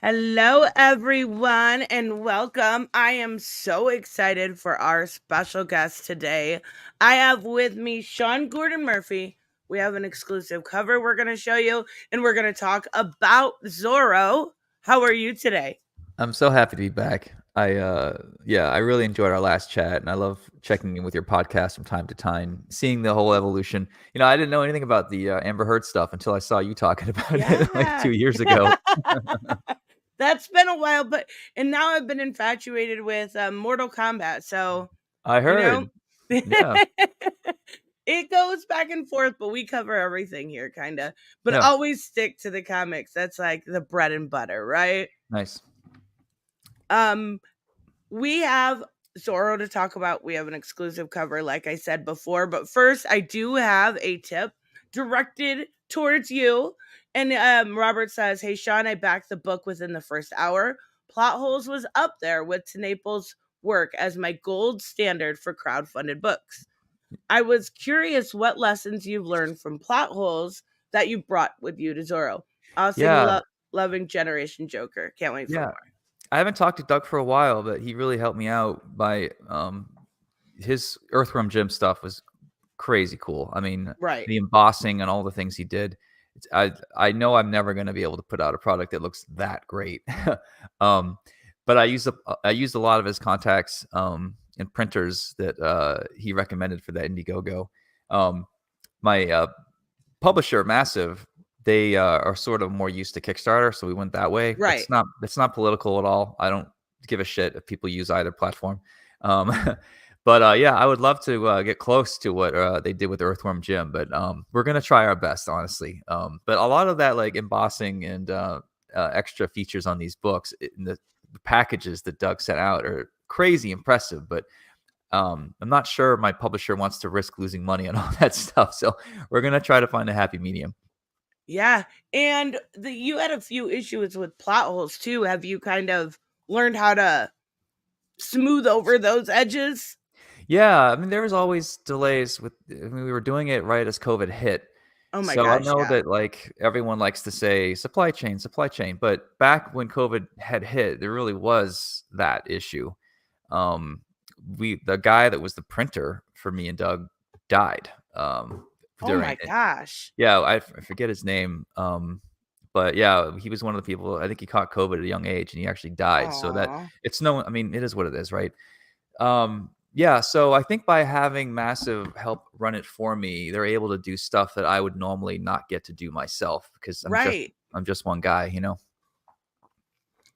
Hello, everyone, and welcome. I am so excited for our special guest today. I have with me Sean Gordon Murphy. We have an exclusive cover we're going to show you, and we're going to talk about Zorro. How are you today? I'm so happy to be back. I really enjoyed our last chat, and I love checking in with your podcast from time to time, seeing the whole evolution. I didn't know anything about the Amber Heard stuff until I saw you talking about it like Yeah. 2 years ago. That's been a while, and now I've been infatuated with Mortal Kombat. So, I heard. Yeah, it goes back and forth, but we cover everything here, kind of. But yeah, always stick to the comics. That's like the bread and butter, right? nice. We have Zorro to talk about. We have an exclusive cover, like I said before. But first, I do have a tip directed towards you. And Robert says, "Hey Sean, I backed the book within the first hour. Plot holes was up there with Naples' work as my gold standard for crowdfunded books. I was curious what lessons you've learned from plot holes that you brought with you to Zorro. Awesome, Yeah, loving Generation Joker. Can't wait for yeah. more." I haven't talked to Doug for a while, but he really helped me out by his Earthworm Jim stuff was crazy cool. I mean, Right. the embossing and all the things he did. I know I'm never going to be able to put out a product that looks that great. um, but I used a lot of his contacts and printers that he recommended for that Indiegogo. My publisher, Massive, they are sort of more used to Kickstarter, so we went that way. Right. It's not political at all. I don't give a shit if people use either platform. Um, But yeah, I would love to get close to what they did with Earthworm Jim, but we're gonna try our best, honestly. But a lot of that, like embossing and extra features on these books, the packages that Doug sent out are crazy impressive. But I'm not sure my publisher wants to risk losing money on all that stuff, so we're gonna try to find a happy medium. Yeah. And you had a few issues with plot holes too. Have you kind of learned how to smooth over those edges? Yeah, I mean, there was always delays we were doing it right as COVID hit. Oh my So I gosh, know yeah. that like everyone likes to say supply chain, but back when COVID had hit, there really was that issue. Um, the guy that was the printer for me and Doug died. Oh During my it. gosh. Yeah, I forget his name. But yeah, he was one of the people. I think he caught COVID at a young age and he actually died. So that Aw. I mean, it is what it is, right? Yeah, so I think by having Massive help run it for me, they're able to do stuff that I would normally not get to do myself because Right. I'm just one guy, you know?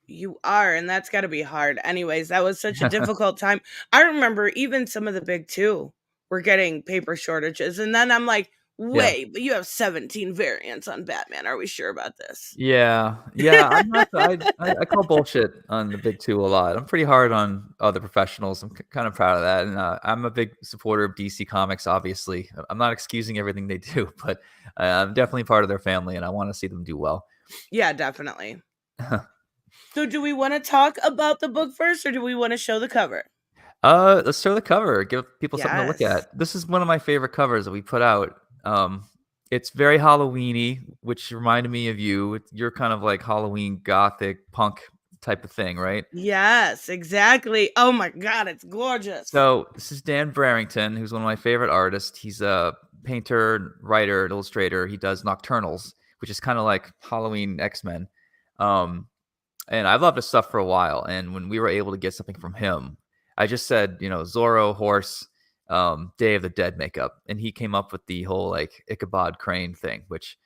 You are, and that's gotta be hard. Anyways, that was such a difficult time. I remember even some of the big two were getting paper shortages. And then I'm like, Yeah. wait, but you have 17 variants on Batman. Are we sure about this? Yeah. Yeah, I'm not I call bullshit on the big 2 a lot. I'm pretty hard on other professionals. I'm kind of proud of that, and, I'm a big supporter of DC Comics, obviously. I'm not excusing everything they do, but I'm definitely part of their family, and I wanna see them do well. Yeah, definitely. So do we want to talk about the book first or do we want to show the cover? Let's show the cover, give people something to look Yes. at. This is one of my favorite covers that we put out. It's very Halloween-y, which reminded me of you. You're kind of like Halloween gothic punk type of thing, right? Yes, exactly. Oh my God, it's gorgeous. So this is Dan Brereington, who's one of my favorite artists. He's a painter, writer, illustrator. He does Nocturnals, which is kind of like Halloween X-Men. Um, And I've loved his stuff for a while, and when we were able to get something from him, I just said, Zorro, horse, Day of the Dead makeup, and he came up with the whole, like, Ichabod Crane thing, which,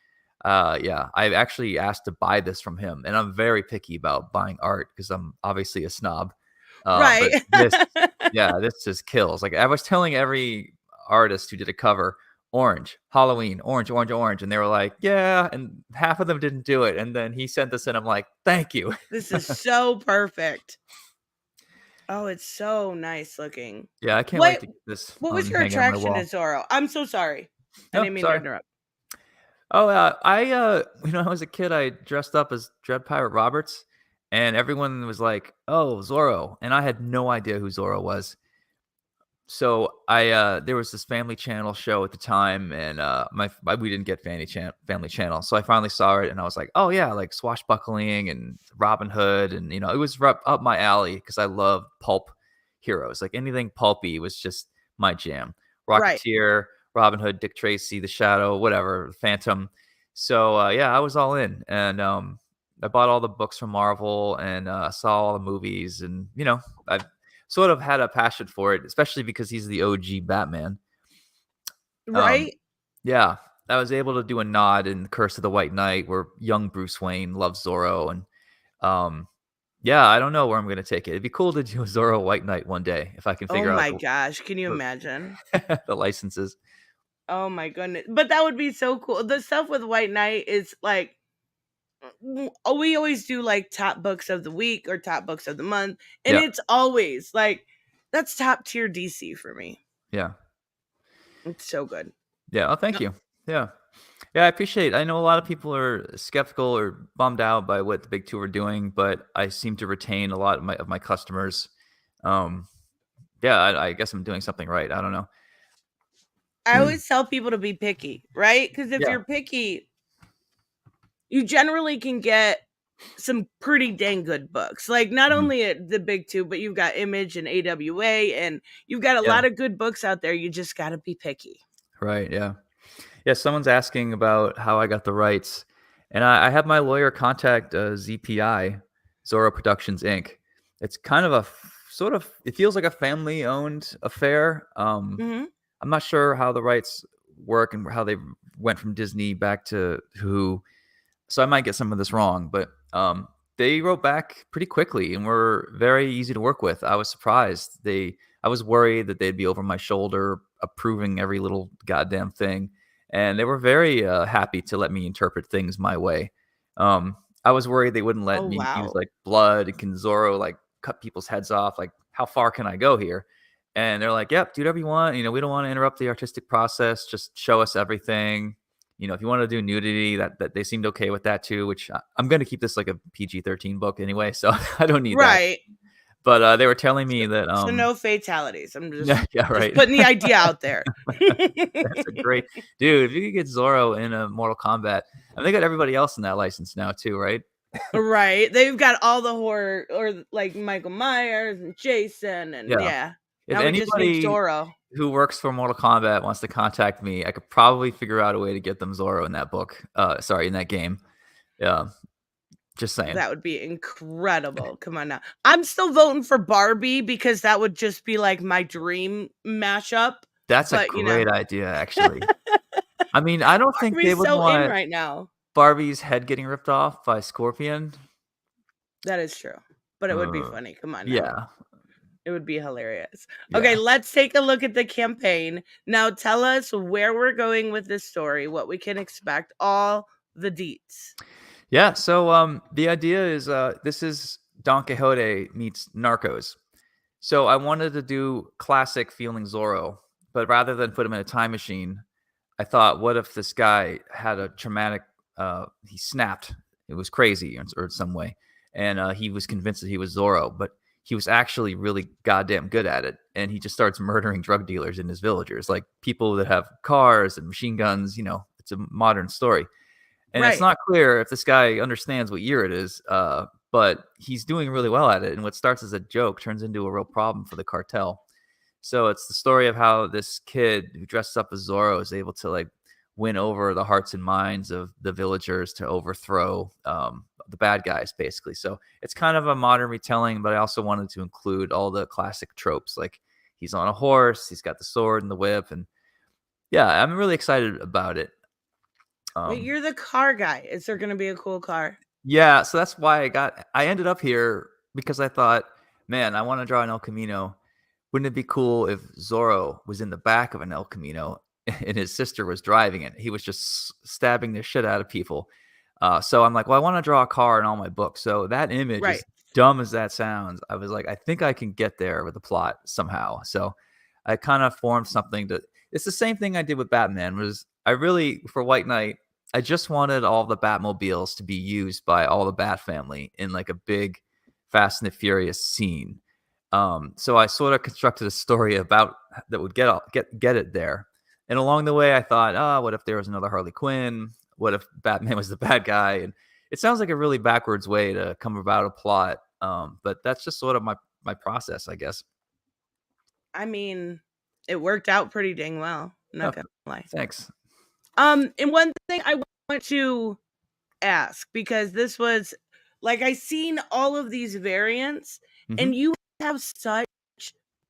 yeah, I've actually asked to buy this from him, and I'm very picky about buying art because 'cause I'm obviously a snob, Right. but this just kills. Like, I was telling every artist who did a cover, "Orange, Halloween, orange, orange, orange," and they were like, "Yeah," and half of them didn't do it, and then he sent this, and I'm like, "Thank you." This is so perfect. Oh, it's so nice looking. Yeah, I can't wait What to get this what was on your hanging on my attraction to wall. Zorro? I'm so sorry. I Oh, didn't mean to sorry. interrupt. Oh, when I was a kid, I dressed up as Dread Pirate Roberts, and everyone was like, "Oh, Zorro," and I had no idea who Zorro was. So there was this Family Channel show at the time, and we didn't get Family Channel, so I finally saw it, and I was like, oh yeah, like swashbuckling and Robin Hood, and it was up my alley because I love pulp heroes. Like anything pulpy was just my jam. Right. Rocketeer, Robin Hood, Dick Tracy, The Shadow, whatever, Phantom. So yeah, I was all in, and I bought all the books from Marvel and saw all the movies, and I sort of had a passion for it, especially because he's the OG Batman. Um, Right? yeah, I was able to do a nod in Curse of the White Knight where young Bruce Wayne loves Zorro, and um, yeah, I don't know where I'm gonna take it. It'd be cool to do a Zorro White Knight one day if I can Oh figure out my gosh, can you imagine? the licenses. Oh my goodness. But that would be so cool. The stuff with White Knight is like we always do like top books of the week or top books of the month, and Yeah, it's always like that's top tier DC for me. yeah, It's so good. yeah. Oh, thank No, you. Yeah. Yeah, I appreciate I know a lot of people are skeptical or bummed out by what the big two are doing, but I seem to retain a lot of my customers. Um, yeah, I guess I'm doing something right. I don't know. I always tell people to be picky, right? Because if Yeah. you're picky, you generally can get some pretty dang good books. Like not Mhm. only at the big two, but you've got Image and AWA, and you've got a Yeah. lot of good books out there. You just got to be picky. Right. Yeah. Yeah. Someone's asking about how I got the rights, and I have my lawyer contact ZPI, Zorro Productions Inc. It's kind of sort of it feels like a family owned affair. Hmm. I'm not sure how the rights work and how they went from Disney back to who. So I might get some of this wrong, but they wrote back pretty quickly and were very easy to work with. I was surprised. I was worried that they'd be over my shoulder, approving every little goddamn thing, and they were very happy to let me interpret things my way. I was worried they wouldn't let Oh me use wow. like blood and can Zorro like cut people's heads off. Like, how far can I go here? And they're like, "Yep, do whatever you want. We don't want to interrupt the artistic process. Just show us everything. If you want to do nudity, that they seemed okay with that too, which I'm going to keep this like a PG-13 book anyway, so I don't need that. Right. But they were telling So, me that so no fatalities. I'm yeah, yeah, just right. putting the idea out there. That's a great dude. If you could get Zorro in a Mortal Kombat, and they got everybody else in that license now too, right? Right. They've got all the horror or like Michael Myers and Jason and Yeah. yeah. If Now we just need anybody Zorro. who works for Mortal Kombat wants to contact me, I could probably figure out a way to get them Zorro in that book. Sorry, in that game. Yeah, just saying. That would be incredible. Come on now. I'm still voting for Barbie because that would just be like my dream mashup. That's a But great idea, actually. I mean, I don't think they Barbie's would so in want right now. Barbie's head getting ripped off by Scorpion. That is true. But it would be Uh, funny. Come on now. yeah, It would be hilarious. Okay, yeah. let's take a look at the campaign. Now tell us where we're going with this story, what we can expect, all the deets. Yeah, so, the idea is, this is Don Quixote meets Narcos. So I wanted to do classic feeling Zorro, but rather than put him in a time machine, I thought, what if this guy had a traumatic, he snapped. It was crazy or in some way. And he was convinced that he was Zorro, but he was actually really goddamn good at it. And he just starts murdering drug dealers in his villagers, like people that have cars and machine guns. It's a modern story. And it's Right. not clear if this guy understands what year it is, but he's doing really well at it. And what starts as a joke turns into a real problem for the cartel. So it's the story of how this kid who dresses up as Zorro is able to like win over the hearts and minds of the villagers to overthrow the bad guys, basically. So it's kind of a modern retelling, but I also wanted to include all the classic tropes, like he's on a horse, he's got the sword and the whip, and yeah, I'm really excited about it. Wait, Um, you're the car guy. Is there going to be a cool car? yeah, so that's why I ended up here because I thought, man, I want to draw an El Camino. Wouldn't it be cool if Zorro was in the back of an El Camino and his sister was driving it? He was just stabbing the shit out of people. So I'm like, well, I want to draw a car in all my books. So that image, Right. as dumb as that sounds, I was like, I think I can get there with the plot somehow. So I kind of formed something to. It's the same thing I did with Batman. Was I really for White Knight? I just wanted all the Batmobiles to be used by all the Bat family in like a big Fast and the Furious scene. So I sort of constructed a story about that would get it there. And along the way, I thought, oh, what if there was another Harley Quinn? What if Batman was the bad guy? And it sounds like a really backwards way to come about a plot. But that's just sort of my process, I guess. I mean, it worked out pretty dang well. I'm Oh, not gonna lie. thanks. And one thing I want to ask, because this was like I seen all of these variants, Hmm. and you have such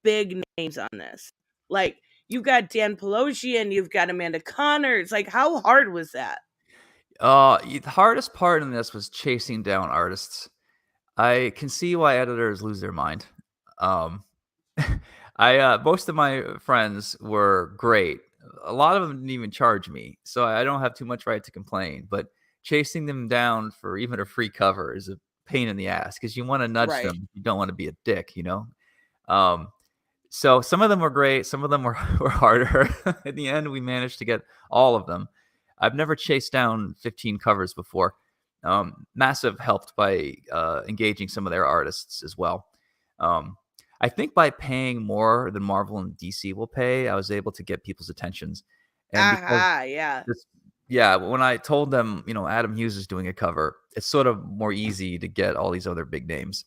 big names on this. Like you've got Dan Pelosi and you've got Amanda Connors. Like, how hard was that? The hardest part in this was chasing down artists. I can see why editors lose their mind. Um, I most of my friends were great. A lot of them didn't even charge me, so I don't have too much right to complain. But chasing them down for even a free cover is a pain in the ass because you want to nudge Right. them. You don't want to be a dick, you know. Um, so some of them were great, some of them were were harder. In the end, we managed to get all of them. I've never chased down 15 covers before. Massive helped by engaging some of their artists as well. Um, I think by paying more than Marvel and DC will pay, I was able to get people's attentions. And because Aha, yeah. this, yeah, when I told them, Adam Hughes is doing a cover, it's sort of more easy to get all these other big names.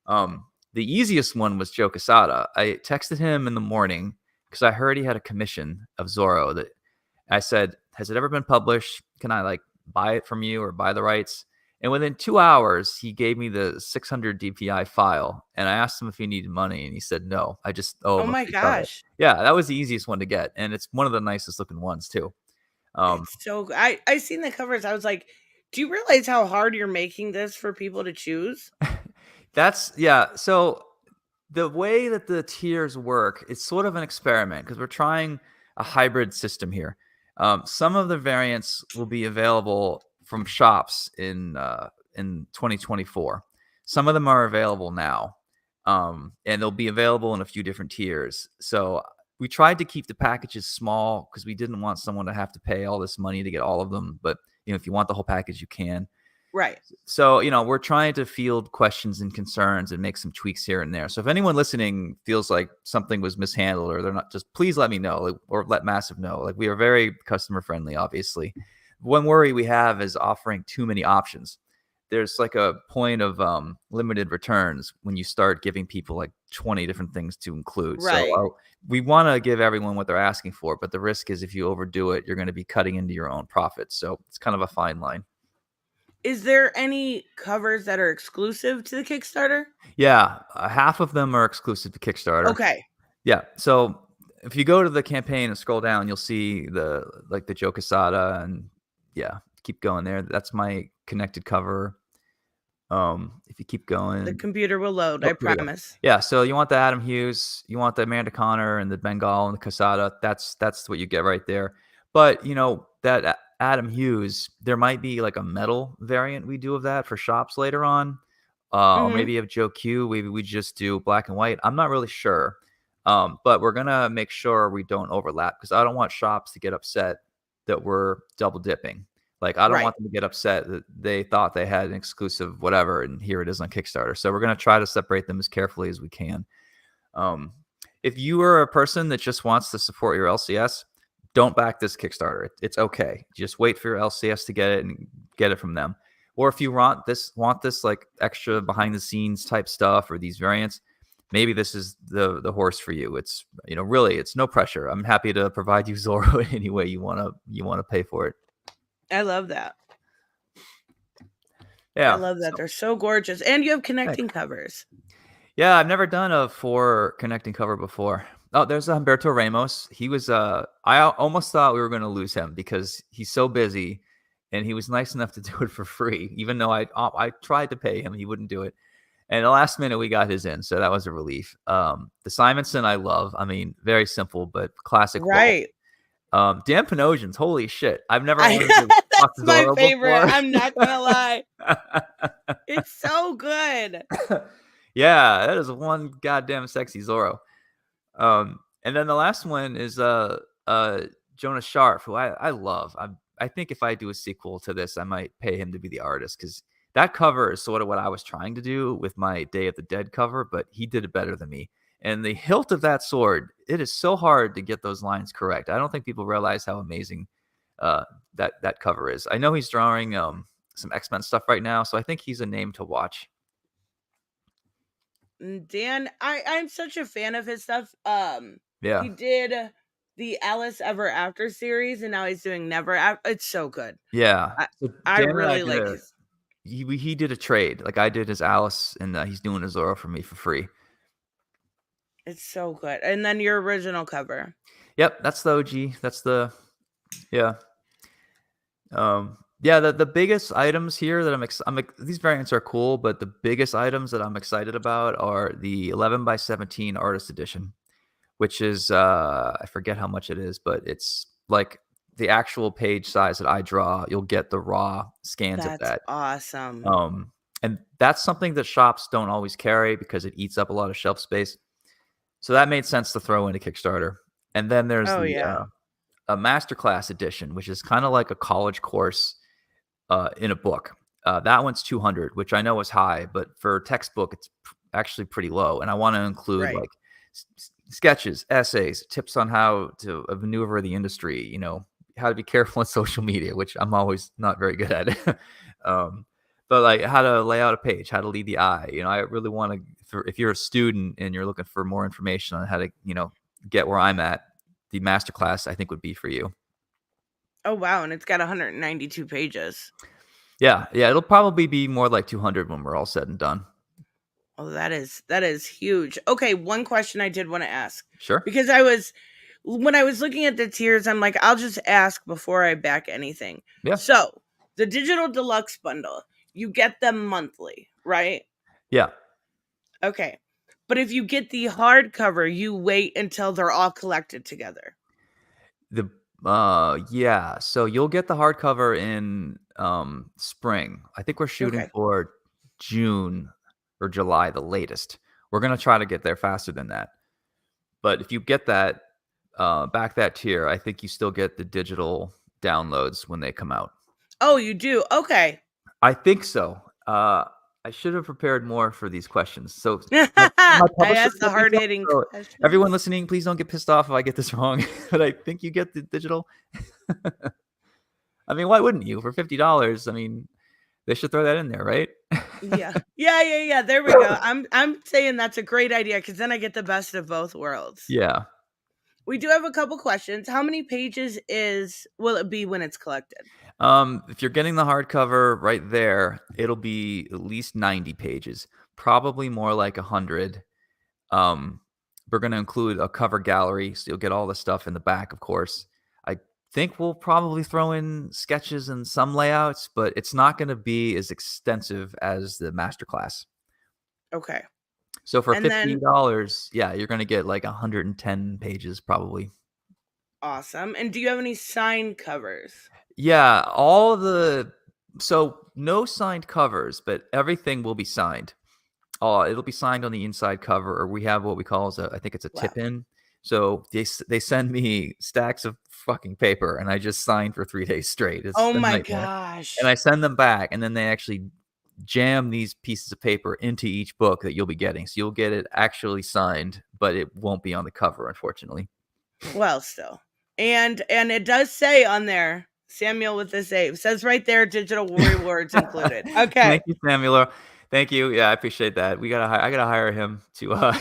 Um, the easiest one was Joe Quesada. I texted him in the morning because I heard he had a commission of Zorro that I said, "Has it ever been published? Can I like buy it from you or buy the rights?" And within 2 hours, he gave me the 600 DPI file, and I asked him if he needed money, and he said no. I just owe Oh him a my free cover. gosh. Yeah, that was the easiest one to get, and it's one of the nicest looking ones too. Um, It's so I seen the covers. I was like, do you realize how hard you're making this for people to choose? that's yeah. So the way that the tiers work, it's sort of an experiment because we're trying a hybrid system here. Some of the variants will be available from shops in 2024. Some of them are available now, and they'll be available in a few different tiers. So we tried to keep the packages small because we didn't want someone to have to pay all this money to get all of them. But if you want the whole package, you can. Right. So, we're trying to field questions and concerns and make some tweaks here and there. So if anyone listening feels like something was mishandled or they're not, just please let me know, like, or let Massive know. Like, we are very customer friendly, obviously. One worry we have is offering too many options. There's like a point of limited returns when you start giving people like 20 different things to include. So Right. we want to give everyone what they're asking for, but the risk is if you overdo it, you're going to be cutting into your own profits. So it's kind of a fine line. Is there any covers that are exclusive to the Kickstarter? Yeah, half of them are exclusive to Kickstarter. Okay. Yeah, so if you go to the campaign and scroll down, you'll see the Joe Quesada, and yeah, keep going there. That's my connected cover. If you keep The going, computer will load, oh, I here we go. promise. Yeah, so you want the Adam Hughes, you want the Amanda Connor and the Bengal and the Quesada. That's what you get right there. But that Adam Hughes, there might be like a metal variant we do of that for shops later on. Or Mhm. maybe of Joe Q, maybe we just do black and white. I'm not really sure. But we're gonna make sure we don't overlap because I don't want shops to get upset that we're double dipping. Like, I don't Right. want them to get upset that they thought they had an exclusive whatever, and here it is on Kickstarter. So we're gonna try to separate them as carefully as we can. Um, if you are a person that just wants to support your LCS, don't back this Kickstarter. It's okay. Just wait for your LCS to get it and get it from them. Or if you want this like extra behind the scenes type stuff or these variants, maybe this is the horse for you. It's really it's no pressure. I'm happy to provide you Zorro any way you wanna pay for it. I love that. I Yeah. love that. So They're so gorgeous. And you have thanks. connecting covers. Yeah, I've never done a 4 connecting cover before. Oh, there's Humberto Ramos. He was, almost thought we were gonna lose him because he's so busy, and he was nice enough to do it for free, even though I tried to pay him, he wouldn't do it. And the last minute, we got his in, so that was a relief. The Simonson I love. I mean, very simple, but classic quality. Right. Dan Panosian's, holy shit. I've never I wanted to talk That's to my Zorro favorite. before. I'm not gonna lie. It's so good. Yeah, that is one goddamn sexy Zorro. And then the last one is Jonas Sharf, who I love. I think if I do a sequel to this, I might pay him to be the artist because that cover is sort of what I was trying to do with my Day of the Dead cover, but he did it better than me. And the hilt of that sword, it is so hard to get those lines correct. I don't think people realize how amazing that cover is. I know he's drawing some X-Men stuff right now, so I think he's a name to watch. Dan, I'm such a fan of his stuff. Yeah. He did the Alice Ever After series, and now he's doing Never After. It's so good. Yeah. I So I Dan and I really did like a his. he did a trade. Like I did his Alice, and he's doing his Zorro for me for free. It's so good. And then your original cover. Yep, that's the OG. That's the yeah. Yeah, the biggest items here that these variants are cool, but the biggest items that I'm excited about are the 11 by 17 artist edition, which is I forget how much it is, but it's like the actual page size that I draw. You'll get the raw scans of That's that. awesome. And that's something that shops don't always carry because it eats up a lot of shelf space. So that made sense to throw into Kickstarter. And then there's Oh the yeah. a masterclass edition, which is kind of like a college course in a book. That one's 200, which I know is high, but for a textbook, it's actually pretty low. And I want to include Right. like sketches, essays, tips on how to maneuver the industry, how to be careful on social media, which I'm always not very good at. um, but like how to lay out a page, how to lead the eye. I really want to, if you're a student and you're looking for more information on how to, get where I'm at, the masterclass I think would be for you. Oh wow, and it's got 192 pages. Yeah, it'll probably be more like 200 when we're all said and done. Oh, that is huge. Okay, one question I did want to ask Sure. because when I was looking at the tiers, I'm like, I'll just ask before I back anything. Yeah. So the digital deluxe bundle, you get them monthly, right? Yeah. Okay. But if you get the hardcover, you wait until they're all collected together. The yeah, so you'll get the hardcover in spring. I think we're shooting Okay. for June or July the latest. We're going to try to get there faster than that. But if you get that back that tier, I think you still get the digital downloads when they come out. Oh, you do. Okay. I think so. I should have prepared more for these questions. So I my publisher asked the told me hard so. hitting So questions. everyone listening, please don't get pissed off if I get this wrong. But I think you get the digital. I mean, why wouldn't you? For $50, I mean, they should throw that in there, right? Yeah. Yeah. There we go. I'm saying that's a great idea because then I get the best of both worlds. Yeah. We do have a couple questions. How many pages will it be when it's collected? If you're getting the hardcover right there, it'll be at least 90 pages, probably more like 100. Um, we're going to include a cover gallery, so you'll get all the stuff in the back, of course. I think we'll probably throw in sketches and some layouts, but it's not going to be as extensive as the masterclass. Okay. So for And then $50, yeah, you're going to get like 110 pages probably. awesome. And do you have any signed covers? Yeah, so no signed covers, but everything will be signed. It'll be signed on the inside cover, or we have what we call I think it's a Wow. tip in. So they send me stacks of fucking paper, and I just sign for 3 days straight. It's Oh a my nightmare. And gosh. I send them back, and then they actually jam these pieces of paper into each book that you'll be getting. So you'll get it actually signed, but it won't be on the cover, unfortunately. Well, still. And it does say on there, Samuel with the save. Says right there, digital rewards included. Okay. Thank you, Samuel. Thank you. Yeah, I appreciate that. I gotta hire him to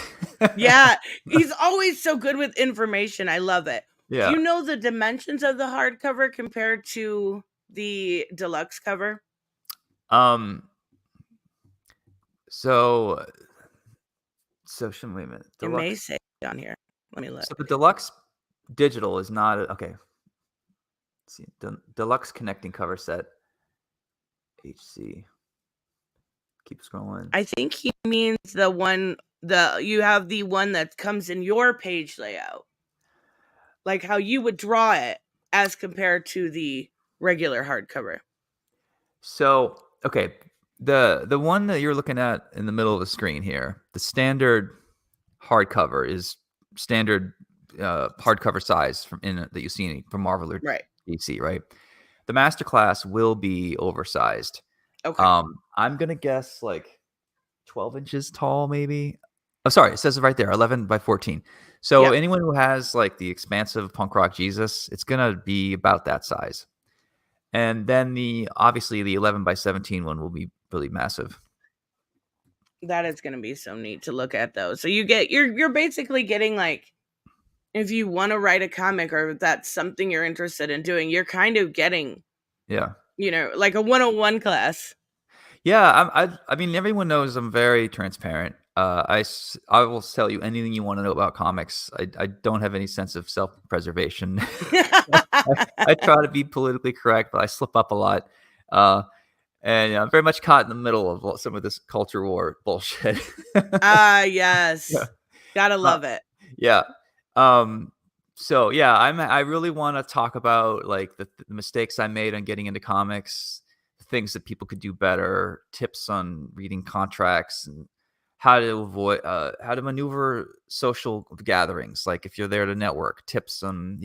Yeah. He's always so good with information. I love it. Do yeah. you know the dimensions of the hardcover compared to the deluxe cover? So wait a minute. It may Deluxe. say on here. Let me look. So the deluxe digital is not okay. Let's see, deluxe connecting cover set. HC. Keep scrolling. I think he means you have the one that comes in your page layout. Like how you would draw it as compared to the regular hardcover. So, okay, the one that you're looking at in the middle of the screen here, the standard hardcover is standard hardcover size that you see from Marvel or Right. DC, right? The masterclass will be oversized. Okay. I'm gonna guess like 12 inches tall, maybe. Oh, sorry, it says it right there, 11 by 14. So Yep. anyone who has like the expansive punk rock Jesus, it's gonna be about that size. And then obviously the 11 by 17 one will be really massive. That is going to be so neat to look at though. So you're basically getting like, if you want to write a comic or if that's something you're interested in doing, you're kind of getting, Yeah. like a 101 class. Yeah, I mean, everyone knows I'm very transparent. I will tell you anything you want to know about comics. I don't have any sense of self-preservation. I try to be politically correct, but I slip up a lot. And I'm very much caught in the middle of some of this culture war bullshit. Yes. Yeah. Gotta love it. Yeah. So yeah, I really want to talk about like the mistakes I made on getting into comics, things that people could do better, tips on reading contracts, and how to maneuver social gatherings. Like if you're there to network, tips on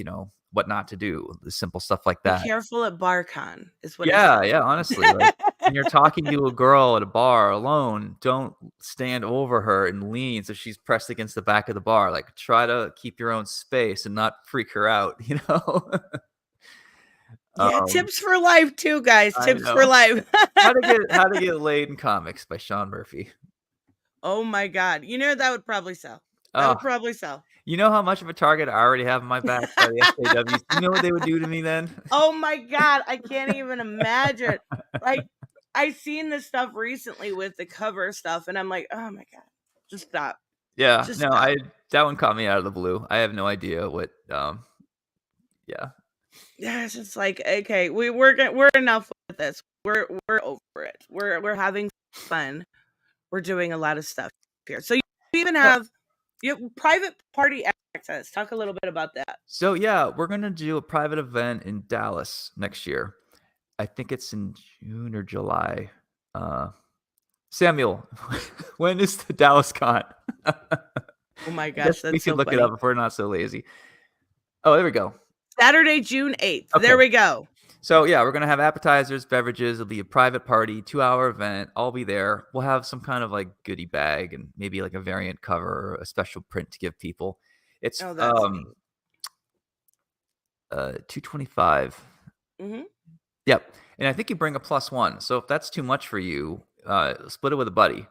what not to do, the simple stuff like Be that. careful at BarCon is what Yeah, I yeah. Honestly, like when you're talking to a girl at a bar alone, don't stand over her and lean so she's pressed against the back of the bar. Like try to keep your own space and not freak her out. Yeah, Um, tips for life too, guys. I Tips for know. life. How to get laid in comics by Sean Murphy. Oh my god. That would probably sell. That Oh, would probably sell. you know how much of a target I already have in my back by the SJWs? You know what they would do to me then? Oh my god, I can't even imagine. Like, I seen this stuff recently with the cover stuff, and I'm like, oh my god, just stop. Yeah, Just no, stop. that one caught me out of the blue. I have no idea what. Yeah, Yeah, it's just like, okay, we're enough with this. We're over it. We're having fun. We're doing a lot of stuff here. So you even have private party access. Talk a little bit about that. So yeah, we're gonna do a private event in Dallas next year. I think it's in June or July. Samuel, when is the Dallas Con? Oh my I guess gosh, we that's could so look it funny. up if we're not so lazy. Oh, there we go. Saturday, June 8th. Okay. There we go. So yeah, we're gonna have appetizers, beverages. It'll be a private party, 2-hour event. I'll be there. We'll have some kind of like goodie bag and maybe like a variant cover or a special print to give people. It's Oh, that's neat. $225. Mm-hmm. Yep. And I think you bring a +1. So if that's too much for you, split it with a buddy.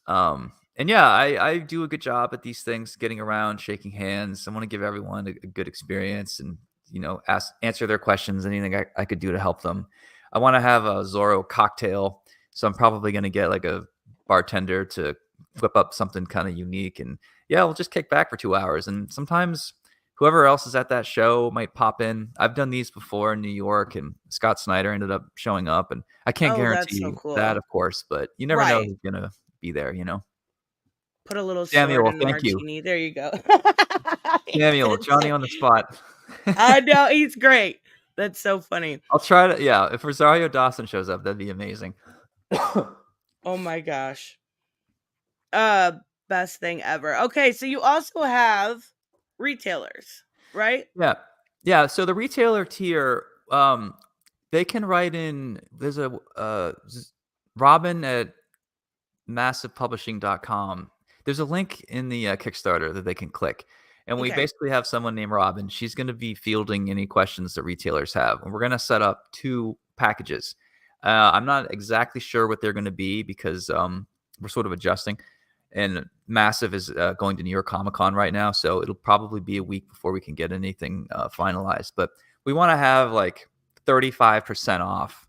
And yeah, I do a good job at these things, getting around, shaking hands. I want to give everyone a good experience and, answer their questions, anything I could do to help them. I want to have a Zorro cocktail. So I'm probably going to get like a bartender to whip up something kind of unique. And yeah, we'll just kick back for 2 hours. And sometimes whoever else is at that show might pop in. I've done these before in New York, and Scott Snyder ended up showing up. And I can't Oh, that's guarantee so cool. that, of course, but you never know Right. who's going to be there, Put a little Samuel, sword in the thank you. martini. There you go. Samuel, Johnny on the spot. I know, he's great. That's so funny. I'll try to, yeah, if Rosario Dawson shows up, that'd be amazing. Oh my gosh. Best thing ever. Okay, so you also have retailers, right? Yeah. Yeah, so the retailer tier, they can write in, there's a Robin at massivepublishing.com. There's a link in the Kickstarter that they can click. And we Okay. basically have someone named Robin. She's going to be fielding any questions that retailers have. And we're going to set up 2 packages. I'm not exactly sure what they're going to be because we're sort of adjusting. And Massive is going to New York Comic Con right now. So it'll probably be a week before we can get anything finalized. But we want to have like 35% off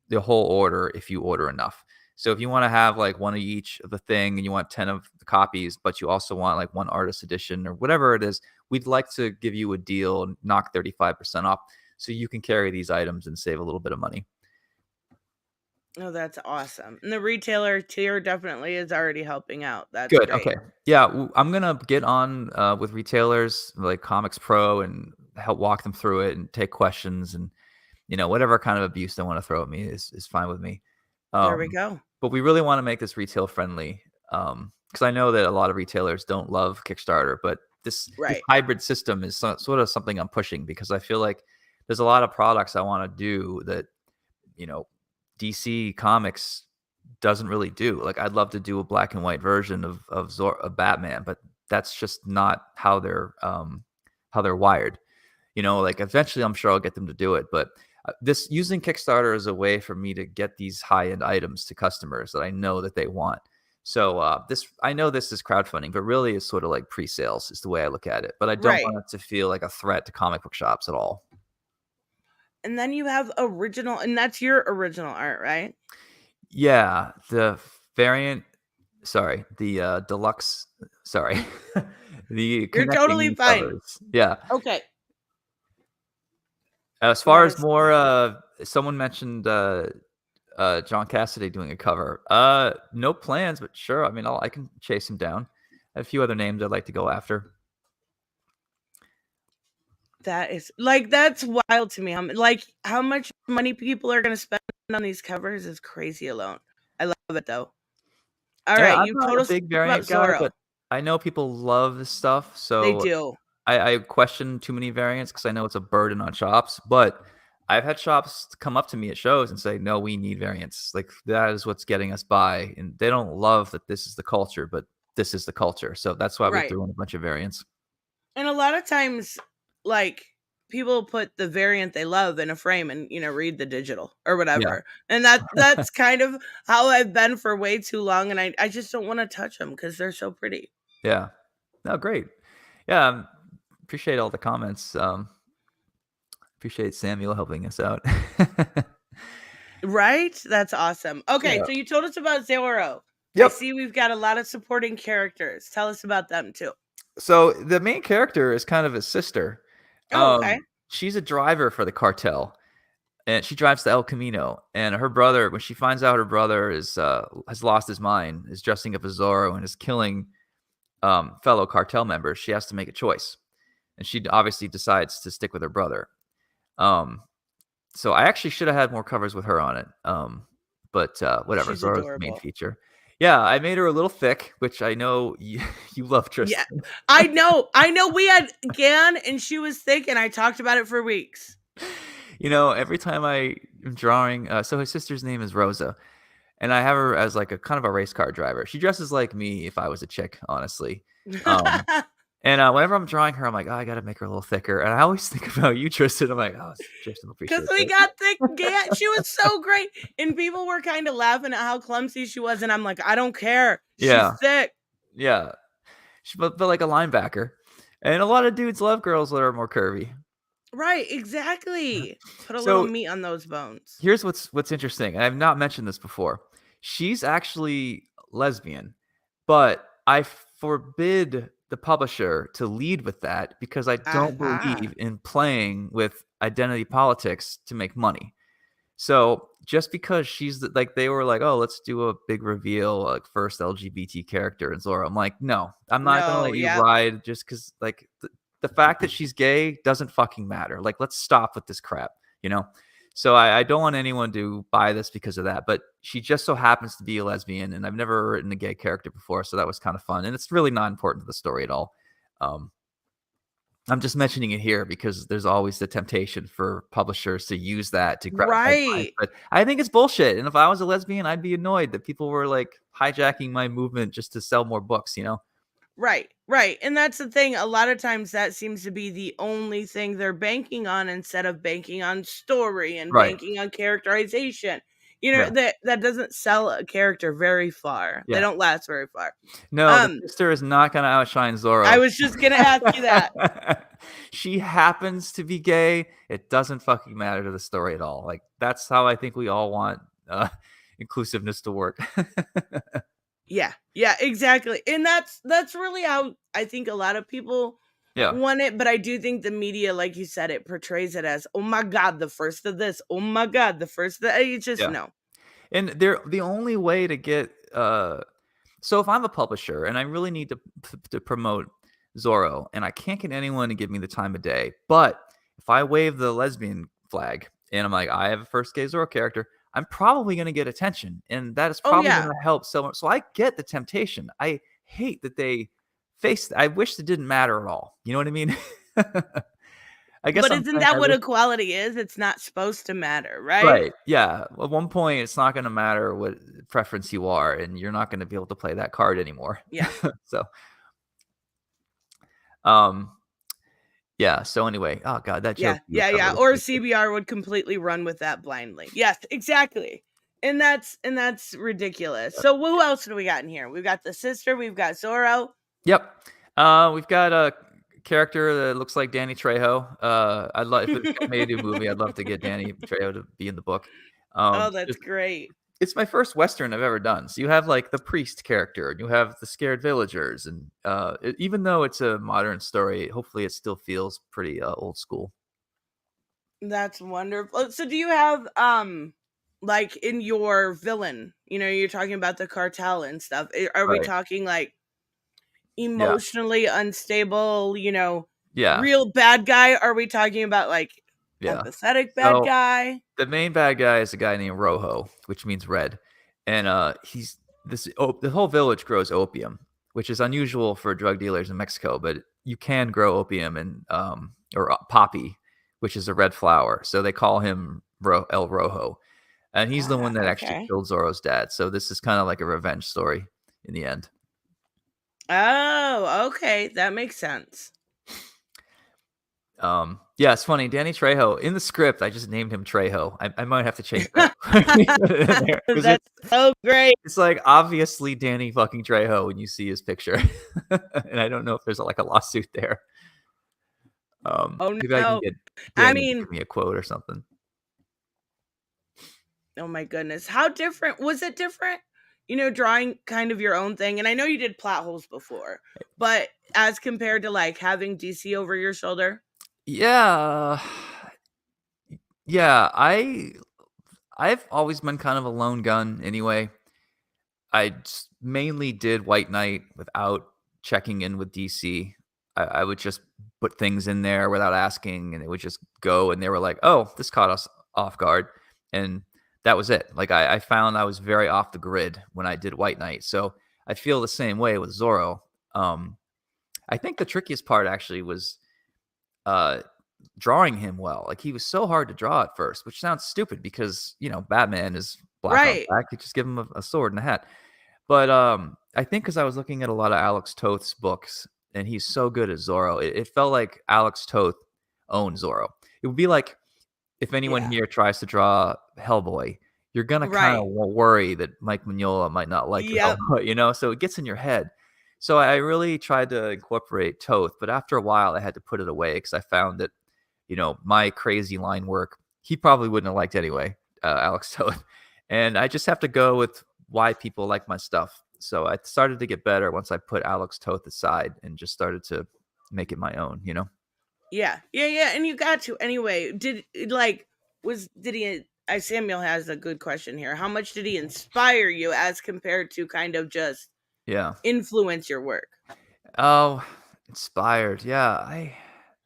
the whole order if you order enough. So if you want to have like one of each of the thing and you want 10 of the copies, but you also want like one artist edition or whatever it is, we'd like to give you a deal and knock 35% off so you can carry these items and save a little bit of money. Oh, that's awesome. And the retailer tier definitely is already helping out. That's Good. great. Okay. Yeah, I'm gonna get on with retailers like Comics Pro and help walk them through it and take questions and whatever kind of abuse they want to throw at me is fine with me. There we Um, go. but we really want to make this retail friendly because I know that a lot of retailers don't love Kickstarter, but this Right. hybrid system is sort of something I'm pushing because I feel like there's a lot of products I want to do that you know DC Comics doesn't really do. Like I'd love to do a black and white version of Batman, but that's just not how they're wired. Like eventually I'm sure I'll get them to do it, but this using Kickstarter is a way for me to get these high-end items to customers that I know that they want. So this I know this is crowdfunding, but really it's sort of like pre-sales is the way I look at it. But I don't Right. want it to feel like a threat to comic book shops at all. And then you have original, and that's your original art, right? Yeah, the variant, sorry, the deluxe, sorry, the You're totally connecting fine. covers. Yeah. Okay. As far That as is more, someone mentioned John Cassidy doing a cover. No plans, but sure. I mean, I can chase him down. A few other names I'd like to go after. that is like that's wild to me. Like how much money people are gonna spend on these covers is crazy alone. I love it though. All Yeah, right, I'm you not told a us big about variant guy, Zorro. but I know people love this stuff, They so do. I question too many variants because I know it's a burden on shops. But I've had shops come up to me at shows and say, "No, we need variants. Like that is what's getting us by." And they don't love that this is the culture, but this is the culture. So that's why we Right. threw in a bunch of variants. And a lot of times, like people put the variant they love in a frame and read the digital or Yeah, whatever. And that's kind of how I've been for way too long. And I just don't want to touch them because they're so pretty. yeah. No, great. Yeah, appreciate all the comments. Appreciate Samuel helping us out. Right? That's awesome. Okay, Yeah. so you told us about Zorro. I Yep. see we've got a lot of supporting characters. Tell us about them too. So the main character is kind of his sister. Oh, okay. She's a driver for the cartel, and she drives the El Camino. And her brother, when she finds out her brother is has lost his mind, is dressing up as Zorro and is killing fellow cartel members, she has to make a choice, and she obviously decides to stick with her brother. Um, so I actually should have had more covers with her on it. But whatever. She's Zoro's the main adorable. feature. Yeah, I made her a little thick, which I know you love, Yeah. Tristan. I know. I know we had Gan and she was thick and I talked about it for weeks. Every time I am drawing, so his sister's name is Rosa, and I have her as like a kind of a race car driver. She dresses like me if I was a chick, honestly. Um, and whenever I'm drawing her, I'm like, oh, I got to make her a little thicker. And I always think about you, Tristan. I'm like, oh, Tristan will Because appreciate we that. got thick Gan. She was so great. And people were kind of laughing at how clumsy she was. And I'm like, I don't care. She's Yeah, thick. yeah. But like a linebacker. And a lot of dudes love girls that are more curvy. Right. Exactly. Put a little So meat on those bones. here's what's interesting, and I've not mentioned this before. She's actually lesbian, but I forbid the publisher to lead with that because I don't Aha. believe in playing with identity politics to make money. So just because like they were like, oh, let's do a big reveal, like first LGBT character in Zorro. I'm like, no, I'm not gonna No. let you Yep. ride just because like the fact that she's gay doesn't fucking matter. Like, let's stop with this crap, you know? So I don't want anyone to buy this because of that. But she just so happens to be a lesbian, and I've never written a gay character before, so that was kind of fun. And it's really not important to the story at all. Um, I'm just mentioning it here because there's always the temptation for publishers to use that to grab headlines. Right. But I think it's bullshit. And if I was a lesbian, I'd be annoyed that people were like hijacking my movement just to sell more books, you know? Right, right. And that's the thing. A lot of times that seems to be the only thing they're banking on instead of banking on story and Right. banking on characterization. Yeah. That doesn't sell a character very far. They Yeah. don't last very far. No, the Um, sister is not gonna outshine I Zorro. was just gonna ask you that. She happens to be gay. It doesn't fucking matter to the story at all. Like, that's how I think we all want, inclusiveness to work. Yeah. Yeah, exactly. And that's really how I think a lot of people Yeah, want it, but I do think the media, like you said, it portrays it as, "Oh my god, the first of this. Oh my god, the first of that." It's just yeah. no. And they're the only way to get so if I'm a publisher and I really need to promote Zorro and I can't get anyone to give me the time of day, but if I wave the lesbian flag and I'm like, I have a first gay Zorro character, I'm probably going to get attention, and that is Oh, probably going yeah. to help so much. So I get the temptation. I hate that they face. I wish it didn't matter at all. You know what I mean? I guess But I'm isn't saying that I what wish. equality is? It's not supposed to matter, right? Right. Yeah. At one point, it's not going to matter what preference you are, and you're not going to be able to play that card anymore. Yeah. So, um, yeah. So anyway, oh god, that Yeah, joke you yeah, yeah, covered is or so good. CBR would completely run with that blindly. Yes, exactly. And that's ridiculous. So who else do we got in here? We've got the sister, we've got Zorro. Yep. We've got a character that looks like Danny Trejo. I'd love if it got made into a movie. I'd love to get Danny Trejo to be in the book. Oh, that's Just great. it's my first Western I've ever done. So you have like the priest character, and you have the scared villagers, and even though it's a modern story, hopefully it still feels pretty old school. That's wonderful. So do you have like in your villain, you're talking about the cartel and stuff. Are we Right. talking like Yeah. emotionally unstable, Yeah. real bad guy? Are we talking about like Yeah. empathetic bad So guy? the main bad guy is a guy named Rojo, which means red, and he's the whole village grows opium, which is unusual for drug dealers in Mexico, but you can grow opium and or poppy, which is a red flower. So they call him El Rojo, and he's the Ah, one that actually okay. killed Zorro's dad. So this is kind of like a revenge story in the end. Oh, okay, that makes sense. Yeah, it's funny. Danny Trejo in the script, I just named him Trejo. I might have to change that because That's so great. it's like obviously Danny fucking Trejo when you see his picture, and I don't know if there's like a lawsuit there. Oh, Maybe I can no. get I Danny to mean, give me a quote or something. oh my goodness. How different was it different? Drawing kind of your own thing. And I know you did plot holes before, but as compared to like having DC over your shoulder? Yeah, yeah. I've always been kind of a lone gun anyway. I mainly did White Knight without checking in with DC. I would just put things in there without asking, and it would just go. And they were like, "Oh, this caught us off guard," and that was it. Like I found I was very off the grid when I did White Knight, so I feel the same way with Zorro. Um, I think the trickiest part actually was uh, drawing him well. Like he was so hard to draw at first, which sounds stupid because Batman is black on Right. black. You just give him a sword and a hat. But, I think because I was looking at a lot of Alex Toth's books, and he's so good at Zorro, it felt like Alex Toth owned Zorro. It would be like if anyone Yeah. here tries to draw Hellboy, you're gonna kinda Right. worry that Mike Mignola might not like your Yep. Hellboy, so it gets in your head. So I really tried to incorporate Toth, but after a while, I had to put it away because I found that, my crazy line work, he probably wouldn't have liked anyway, Alex Toth. And I just have to go with why people like my stuff. So I started to get better once I put Alex Toth aside and just started to make it my own. Yeah. Yeah. Yeah. And you got to anyway. Did he? Samuel has a good question here. How much did he inspire you as compared to kind of just Yeah. influence your work? Oh, inspired. Yeah.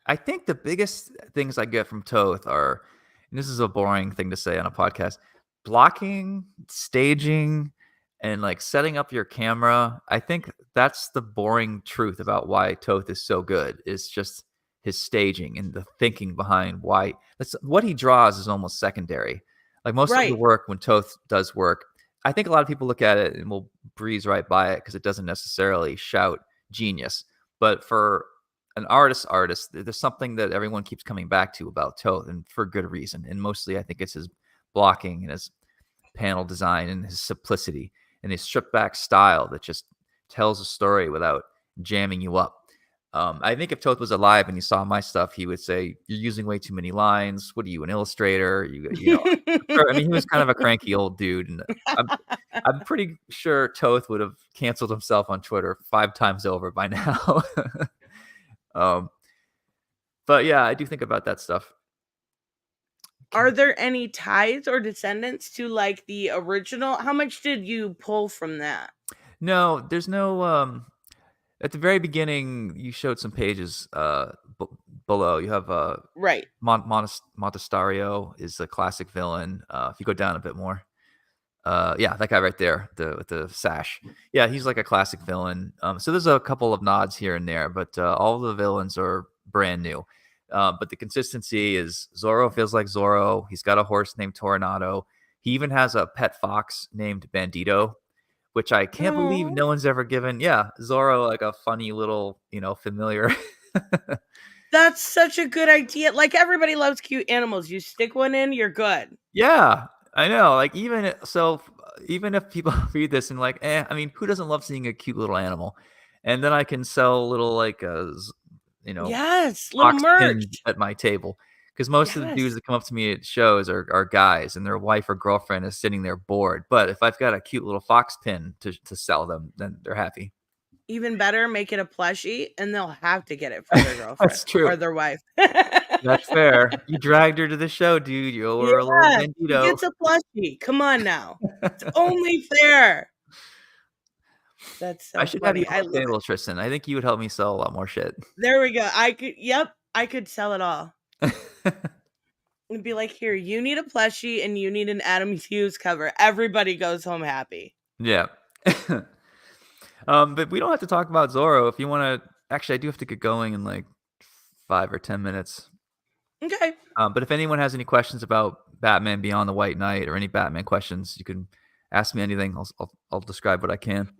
I think the biggest things I get from Toth are, and this is a boring thing to say on a podcast, blocking, staging, and like setting up your camera. I think that's the boring truth about why Toth is so good. Is just his staging and the thinking behind why. That's what he draws is almost secondary. Like most of the Right. work when Toth does work, I think a lot of people look at it and will breeze right by it because it doesn't necessarily shout genius. But for an artist, there's something that everyone keeps coming back to about Toth, and for good reason. And mostly, I think it's his blocking and his panel design and his simplicity and his stripped back style that just tells a story without jamming you up. I think if Toth was alive and he saw my stuff, he would say, "You're using way too many lines. What are you, an illustrator?" You know, I mean, he was kind of a cranky old dude, and I'm I'm pretty sure Toth would have canceled himself on Twitter 5 times over by now. Um, but yeah, I do think about that stuff. Are Okay. there any ties or descendants to, like, the original? How much did you pull from that? No, there's no, at the very beginning, you showed some pages, b below. You have, Right. Montestario is a classic villain. If you go down a bit more, yeah, that guy right there, with the sash. Yeah, he's like a classic villain. So there's a couple of nods here and there, but all the villains are brand new. But the consistency is Zorro feels like Zorro. He's got a horse named Toronado. He even has a pet fox named Bandito, which I can't believe Oh, no one's ever given. Yeah, Zorro like a funny little, familiar. that's such a good idea. Like, everybody loves cute animals. You stick one in, you're good. Yeah, I know. Like even if people read this and like, I mean, who doesn't love seeing a cute little animal? And then I can sell little like you know, Yes, little fox pins merch. at my table. Because most of the dudes Yes, that come up to me at shows are guys and their wife or girlfriend is sitting there bored. But if I've got a cute little fox pin to sell them, then they're happy. even better, make it a plushie, and they'll have to get it for their girlfriend That's true. or their wife. That's fair. You dragged her to the show, dude. You owe her a little Yes, he bandito. gets a plushie. Come on now. It's only fair. That's I so should have you funny. on I the love it. table, Tristan. I think you would help me sell a lot more shit. There we go. I could sell it all. And be like, "Here, you need a plushie and you need an Adam Hughes cover." Everybody goes home happy. Yeah. But we don't have to talk about Zorro if you wanna actually, I do have to get going in, like, 5 or 10 minutes. Okay. But if anyone has any questions about Batman Beyond the White Knight or any Batman questions, you can ask me anything. I'll describe what I can.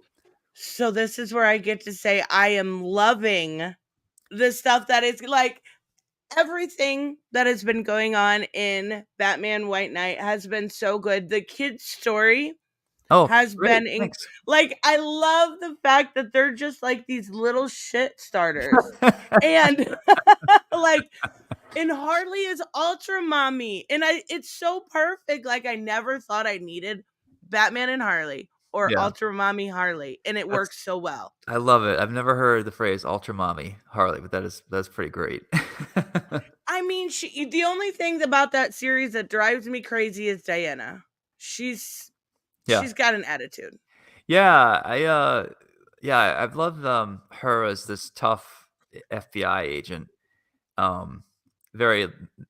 So this is where I get to say I am loving the stuff that is like everything that has been going on in Batman White Knight has been so good. The kid's story Oh, has great. been Thanks. like I love the fact that they're just like these little shit starters. And like and Harley is ultra mommy. And it's so perfect. Like I never thought I needed Batman and Harley or Yeah. ultra mommy Harley. And it That's works so well. I love it. I've never heard the phrase "ultra mommy Harley," but that's pretty great. I mean, the only thing about that series that drives me crazy is Diana. She's Yeah. she's got an attitude. Yeah, yeah, I've loved, her as this tough FBI agent, um, very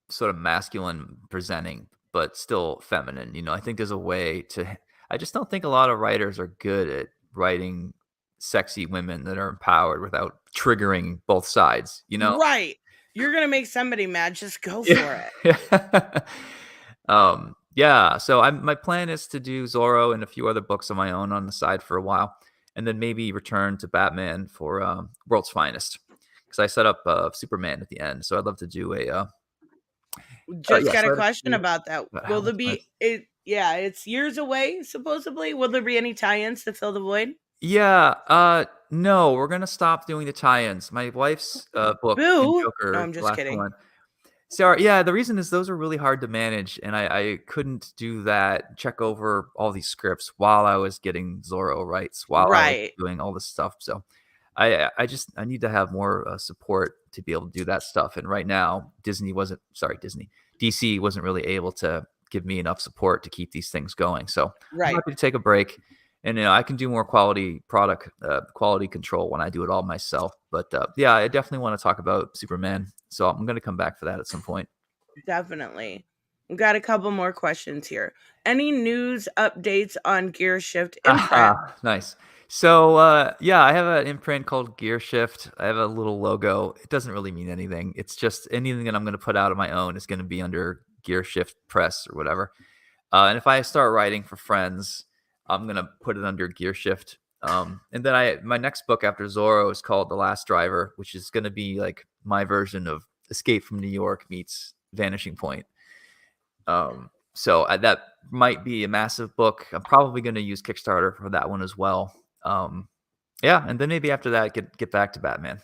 sort of masculine presenting, but still feminine, I think there's a way to I just don't think a lot of writers are good at writing sexy women that are empowered without triggering both sides, you know? Right. You're gonna make somebody mad, just go Yeah. for it. Yeah, so my plan is to do Zorro and a few other books on my own on the side for a while, and then maybe return to Batman for, World's Finest, because I set up, Superman at the end, so I'd love to do Just yeah, got so a I had a question few about that. about how Will there much fun. be it yeah, it's years away, supposedly. Will there be any tie-ins to fill the void? Yeah, no, we're gonna stop doing the tie-ins. My wife's, book in Boo. No, Joker, I'm the just last kidding. one. Sorry, yeah, the reason is those are really hard to manage, and I couldn't do that, check over all these scripts while I was getting Zorro rights, while I was Right. doing all this stuff, so I need to have more, support to be able to do that stuff, and right now, DC wasn't really able to give me enough support to keep these things going, so I'm Right. happy to take a break, and, I can do more quality product, quality control when I do it all myself, but, yeah, I definitely wanna talk about Superman, so I'm gonna come back for that at some point. Definitely. We've got a couple more questions here. Any news updates on Gear Shift imprint? Aha, nice. So, yeah, I have an imprint called Gear Shift. I have a little logo. It doesn't really mean anything. It's just anything that I'm gonna put out on my own is gonna be under Gear Shift Press or whatever. And if I start writing for friends, I'm gonna put it under Gear Shift. And then my next book after Zorro is called The Last Driver, which is gonna be like my version of Escape from New York meets Vanishing Point. So that might be a massive book. I'm probably gonna use Kickstarter for that one as well. Yeah, and then maybe after that, get back to Batman.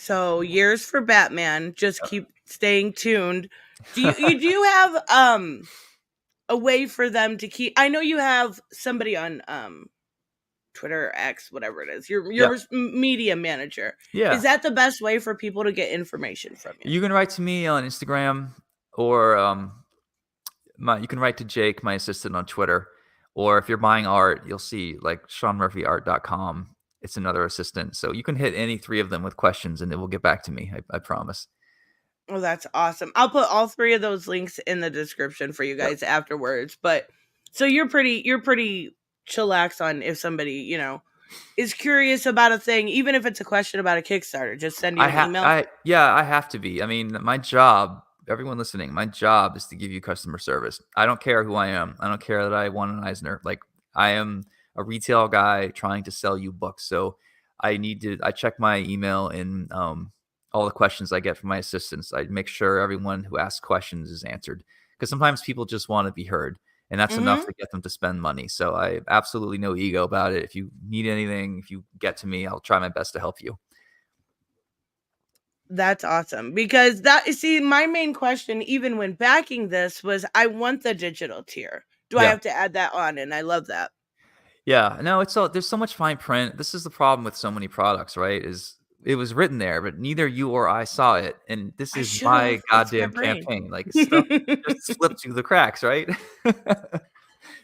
So years for Batman. Just keep staying tuned. Do you have a way for them to keep? I know you have somebody on Twitter, X, whatever it is. Yeah. Your media manager. Is Yeah. that the best way for people to get information from you? You can write to me on Instagram, or you can write to Jake, my assistant, on Twitter. Or if you're buying art, you'll see like SeanMurphyArt.com. It's another assistant. So you can hit any three of them with questions and it will get back to me. I promise. Oh, that's awesome. I'll put all three of those links in the description for you Yep. guys afterwards. But so you're pretty chillax on if somebody, is curious about a thing, even if it's a question about a Kickstarter, just send you an email. I have to be. I mean, my job, everyone listening, my job is to give you customer service. I don't care who I am. I don't care that I won an Eisner. Like, I am a retail guy trying to sell you books. So I check my email and all the questions I get from my assistants. I make sure everyone who asks questions is answered, because sometimes people just want to be heard. And that's enough Mm-hmm. to get them to spend money. So I have absolutely no ego about it. If you need anything, if you get to me, I'll try my best to help you. That's awesome, because see, my main question, even when backing this, was I want the digital tier. Do I Yeah. have to add that on? And I love that. Yeah. No, there's so much fine print. This is the problem with so many products, right? Is it was written there, but neither you or I saw it. And this I is should my have. It's my goddamn brain. campaign. Like, stuff just slipped through the cracks, right?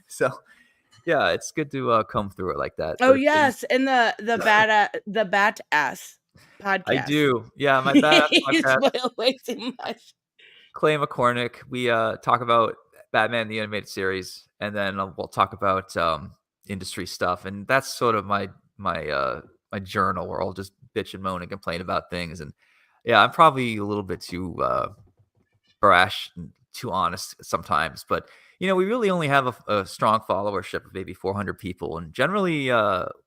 So yeah, it's good to come through it like that. Oh But it's yes, and the bat ass I podcast. do. Yeah, my badass You podcast, spoil way too much. Clay McCormick. We talk about Batman the animated series, and then we'll talk about industry stuff, and that's sort of my journal where I'll just bitch and moan and complain about things. And yeah, I'm probably a little bit too brash and too honest sometimes, but we really only have a strong followership of maybe 400 people, and generally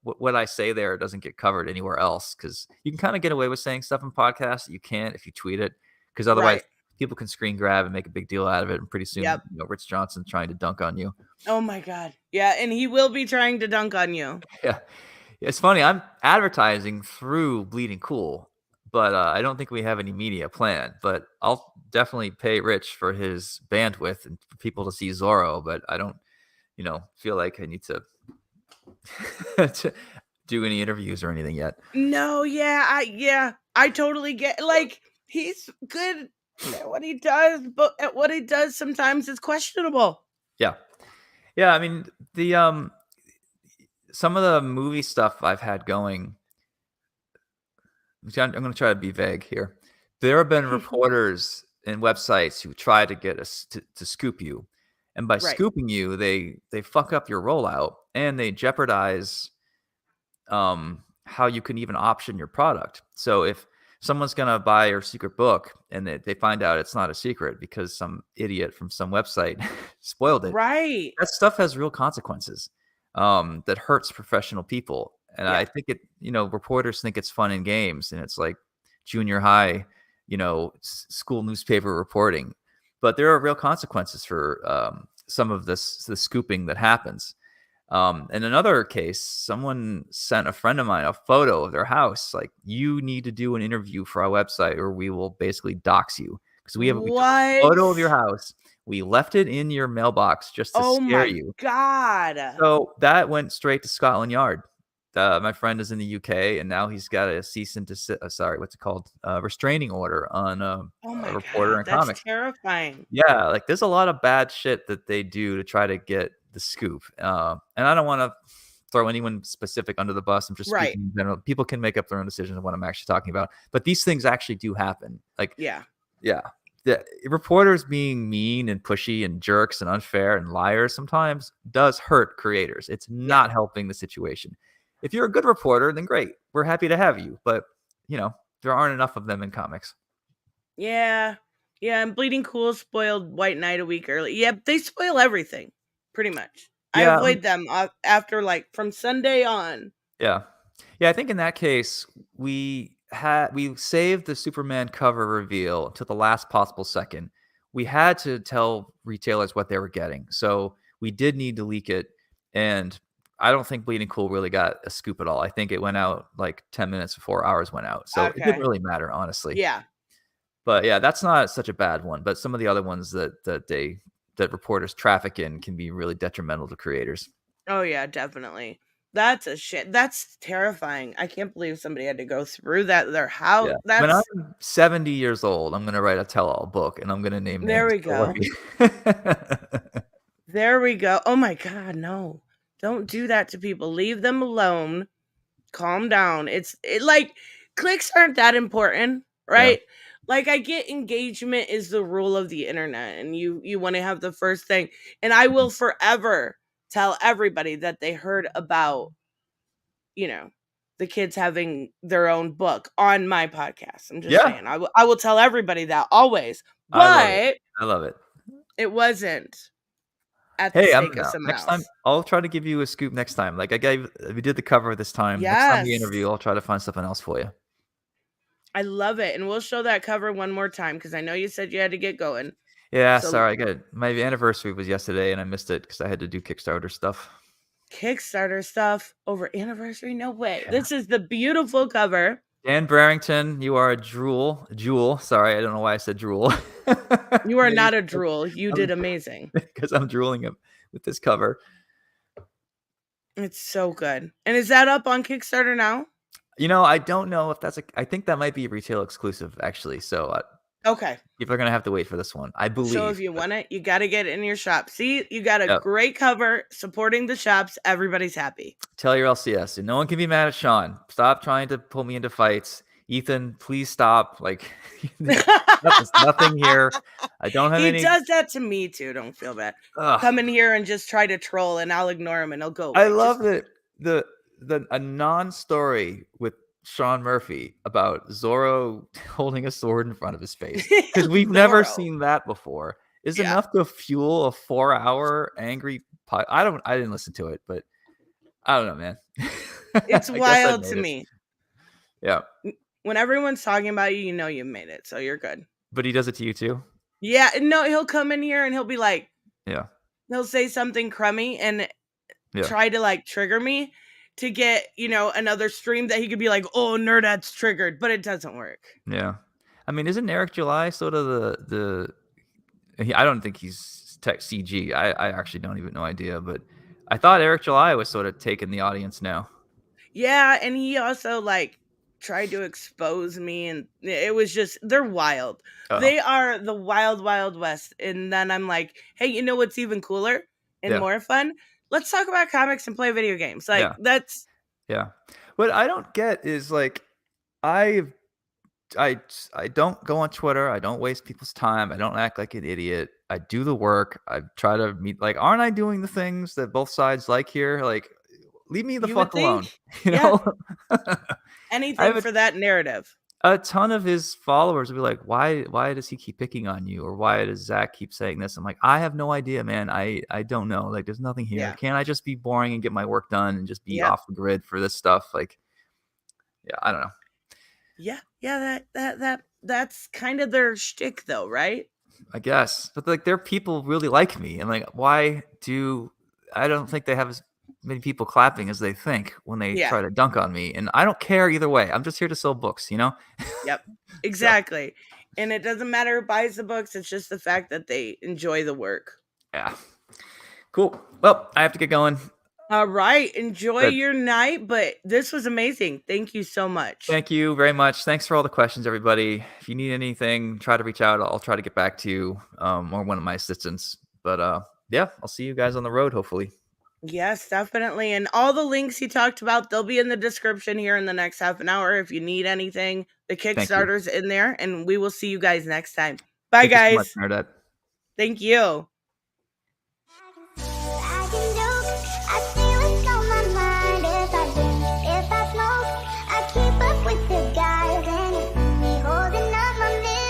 what I say there doesn't get covered anywhere else, because you can kind of get away with saying stuff in podcasts that you can't if you tweet it, because otherwise Right. people can screen grab and make a big deal out of it, and pretty soon Yep. Rich Johnson's trying to dunk on you. Oh my god. Yeah, and he will be trying to dunk on you. Yeah. It's funny, I'm advertising through Bleeding Cool, but I don't think we have any media plan. But I'll definitely pay Rich for his bandwidth and for people to see Zorro, but I don't, feel like I need to to do any interviews or anything yet. No, I totally get, like, he's good at what he does, but at what he does sometimes is questionable. Yeah. Yeah, I mean, the some of the movie stuff I've had going, I'm going to try to be vague here. There have been reporters and websites who try to get us to scoop you, and by Right. scooping you, they fuck up your rollout and they jeopardize how you can even option your product. So if someone's going to buy your secret book and they find out it's not a secret because some idiot from some website spoiled it, Right. that stuff has real consequences that hurts professional people. And Yeah. I think reporters think it's fun and games, and it's like junior high, school newspaper reporting. But there are real consequences for some of the scooping that happens. In another case, someone sent a friend of mine a photo of their house. Like, you need to do an interview for our website or we will basically dox you. Because we took a What? photo of your house. We left it in your mailbox just to Oh scare my you. god. So that went straight to Scotland Yard. My friend is in the UK, and now he's got a cease and desist. What's it called? Restraining order on a Oh my reporter god. and That's comic. terrifying. Yeah, like there's a lot of bad shit that they do to try to get the scoop. And I don't want to throw anyone specific under the bus. I'm just Right. speaking in general. People can make up their own decisions on what I'm actually talking about. But these things actually do happen. Like, Yeah. yeah. The reporters being mean and pushy and jerks and unfair and liars sometimes does hurt creators. It's not helping the situation. If you're a good reporter, then great. We're happy to have you. But, there aren't enough of them in comics. Yeah. Yeah, and Bleeding Cool spoiled White Knight a week early. Yeah, they spoil everything, pretty much. I Yeah. avoid them after, like, from Sunday on. Yeah. Yeah, I think in that case, we saved the Superman cover reveal to the last possible second. We had to tell retailers what they were getting. So we did need to leak it. And I don't think Bleeding Cool really got a scoop at all. I think it went out like 10 minutes before ours went out. So it didn't Okay. really matter, honestly. Yeah. But yeah, that's not such a bad one. But some of the other ones that reporters traffic in can be really detrimental to creators. Oh yeah, definitely. That's a shit. That's terrifying. I can't believe somebody had to go through that. Their house. Yeah. When That's I'm 70 years old, I'm gonna write a tell-all book and I'm gonna name there names. we Don't go. worry. There we go. Oh my god, no. Don't do that to people. Leave them alone. Calm down. Like clicks aren't that important, Yeah. right? Like I get engagement is the rule of the internet and you want to have the first thing. And I Mhm. will forever tell everybody that they heard about, you know, the kids having their own book on my podcast. I'm just Yeah. saying. I will tell everybody that always. I love it. But I love it. it wasn't at the Hey, I'm sake of someone next time, else. I'll try to give you a scoop next time. Like we did the cover this time. Next time we Yes. interview, I'll try to find something else for you. I love it. And we'll show that cover one more time because I know you said you had to get going. Yeah, So sorry. I got my anniversary was yesterday and I missed it because I had to do Kickstarter stuff. Kickstarter stuff over anniversary? No way. Yeah. This is the beautiful cover. Dan Barrington, you are a jewel. Sorry, I don't know why I said drool. You are not a drool. You did amazing. Because I'm drooling with this cover. It's so good. And is that up on Kickstarter now? I don't know if I think that might be a retail exclusive, actually. So Okay. people are gonna have to wait for this one, I So believe. if you But want it, you got to get it in your shop. See, you got a yeah, great cover supporting the shops. Everybody's happy. tell your LCS, and no one can be mad at Sean. Stop trying to pull me into fights. Ethan, please stop. Like, there's nothing here. I don't have He any. does that to me too. Don't feel bad. Ugh. Come in here and just try to troll, and I'll ignore him, and he'll go I away. love Just that a non-story with Sean Murphy about Zorro holding a sword in front of his face, because we've never Zorro. seen that before, is Yeah, enough to fuel a 4-hour angry I didn't listen to it, but I don't know, man. it's I guess I wild to made it. me. Yeah. When everyone's talking about you, you know you made it, so you're good. But he does it to you too? Yeah, no, he'll come in here and he'll be like, Yeah. he'll say something crummy and Yeah. try to like trigger me to get, another stream that he could be like, oh, Nerdette's triggered, but it doesn't work. Yeah. I mean, isn't Eric July sort of I don't think he's tech CG. I actually don't even know idea, but I thought Eric July was sort of taking the audience now. Yeah, and he also like tried to expose me and it was just they're wild. Oh, They are the wild wild west. And then I'm like, "Hey, you know what's even cooler and yeah. more fun? Let's talk about comics and play video games." Like Yeah. that's Yeah. What I don't get is like I I don't go on Twitter. I don't waste people's time. I don't act like an idiot. I do the work. I try to meet like aren't I doing the things that both sides like here? Like leave me the you would fuck alone. think. You Yeah, know? I anything have for that narrative. a ton of his followers will be like, why does he keep picking on you? Or why does Zach keep saying this? I'm like, I have no idea, man. I don't know. Like there's nothing here. Yeah. Can't I just be boring and get my work done and just be Yep. off the grid for this stuff? Like, yeah, I don't know. Yeah. Yeah, that's kind of their shtick though, right? I guess. But like there are people really like me. And like, I don't think they have as many people clapping as they think when they Yeah. try to dunk on me. And I don't care either way. I'm just here to sell books, you know? Yep. So Exactly. And it doesn't matter who buys the books, it's just the fact that they enjoy the work. yeah. Cool. Well, I have to get going. All right. Enjoy Good. your night, but this was amazing. Thank you so much. Thank you very much. Thanks for all the questions, everybody. If you need anything, try to reach out. I'll try to get back to you or one of my assistants. But yeah, I'll see you guys on the road, hopefully. Yes, definitely. And all the links he talked about, they'll be in the description here in the next half an hour. If you need anything, the Thank you. Kickstarter's in there, and we will see you guys next time. Bye, Thank you so much, guys. Nerdette. Thank you.